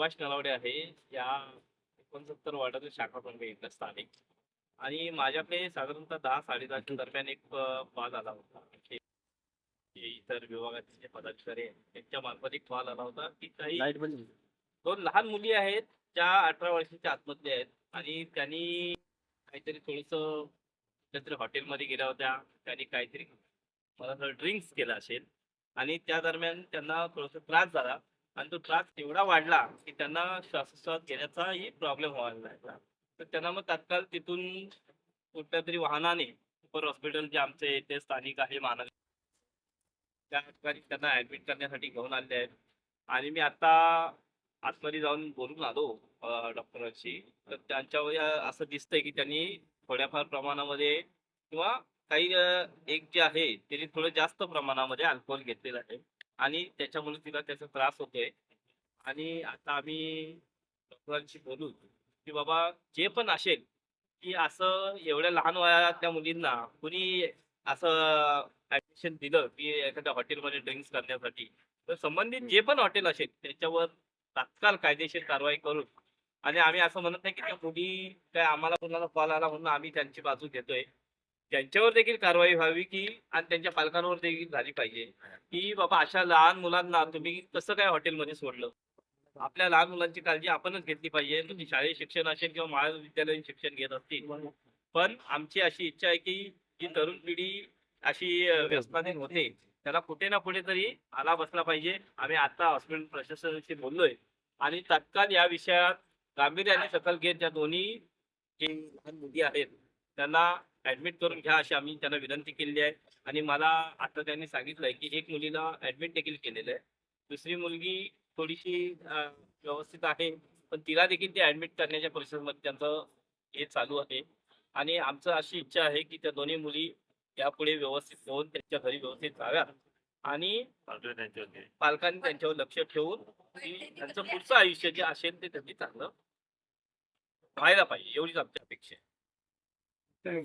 सुभाष नलावडे आहे. या 69 वार्डातील शाखा प्रमुख आहे इथं स्थानिक. आणि माझ्याकडे साधारणतः 10-10:30च्या दरम्यान एक कॉल आला होता. जे इतर विभागाचे जे पदाधिकारी आहेत त्यांच्या मार्फत एक कॉल आला होता की काही 2 लहान मुली आहेत ज्या 18 वर्षाच्या आतमधल्या आहेत आणि त्यांनी काहीतरी थोडंसं कुठल्यातरी हॉटेलमध्ये गेल्या होत्या. त्यांनी काहीतरी मला वाटतं ड्रिंक्स केलं असेल आणि त्या दरम्यान त्यांना थोडासा त्रास झाला आणि तो त्रास एवढा वाढला की त्यांना श्वासोच्छवास घेण्याचाही प्रॉब्लेम व्हायला लागला. तर त्यांना मग तात्काळ तिथून कुठल्यातरी वाहनाने सुपर हॉस्पिटल जे आमचे इथे स्थानिक आहे महानगर त्या ठिकाणी त्यांना ऍडमिट करण्यासाठी घेऊन आले आहेत. आणि मी आता आतमध्ये जाऊन बोलून आलो डॉक्टरांशी. तर त्यांच्यावर असं दिसतंय की त्यांनी थोड्याफार प्रमाणामध्ये किंवा काही एक जे आहे त्यांनी थोडं जास्त प्रमाणामध्ये अल्कोहोल घेतलेलं आहे आणि त्याच्यामुळे तिला त्याचा त्रास होतोय. आणि आता आम्ही डॉक्टरांशी बोलू की बाबा जे पण असेल की असं एवढ्या लहान वयातल्या मुलींना कुणी असं ऍडमिशन दिलं की एखाद्या हॉटेलमध्ये ड्रिंक्स करण्यासाठी, तर संबंधित जे पण हॉटेल असेल त्याच्यावर तात्काळ कायदेशीर कारवाई करून. आणि आम्ही असं म्हणत नाही की त्या मुली काय आम्हाला कोणाला कॉल आला म्हणून आम्ही त्यांची बाजू घेतोय. त्यांच्यावर देखील कारवाई व्हावी की आणि त्यांच्या पालकांवर देखील झाली पाहिजे की बाबा अशा लहान मुलांना तुम्ही कसं काय हॉटेलमध्ये सोडलं. आपल्या लहान मुलांची काळजी आपणच घेतली पाहिजे. तुम्ही शालेय शिक्षण असेल किंवा महाविद्यालयीन शिक्षण घेत असतील. पण आमची अशी इच्छा आहे की जी तरुण पिढी अशी व्यसनाधीन होते त्याला कुठे ना कुठेतरी आला बसला पाहिजे. आम्ही आता हॉस्पिटल प्रशासनाशी बोललोय आणि तात्काळ या विषयात गांभीर्याने दखल घेत ज्या दोन्ही जे लहान मुली आहेत त्यांना ऍडमिट करून घ्या अशी आम्ही त्यांना विनंती केलेली आहे. आणि मला आता त्यांनी सांगितलंय की एक मुलीला ऍडमिट देखील केलेलं आहे. दुसरी मुलगी थोडीशी व्यवस्थित आहे पण तिला देखील ते ऍडमिट करण्याच्या प्रोसेसमध्ये त्यांचं हे चालू आहे. आणि आमचं अशी इच्छा आहे की त्या दोन्ही मुली यापुढे व्यवस्थित होऊन त्यांच्या घरी व्यवस्थित जाव्यात आणि पालकांनी त्यांच्यावर लक्ष ठेवून की त्यांचं पुढचं आयुष्य जे असेल ते त्यांनी चांगलं व्हायला पाहिजे एवढीच आमची अपेक्षा आहे.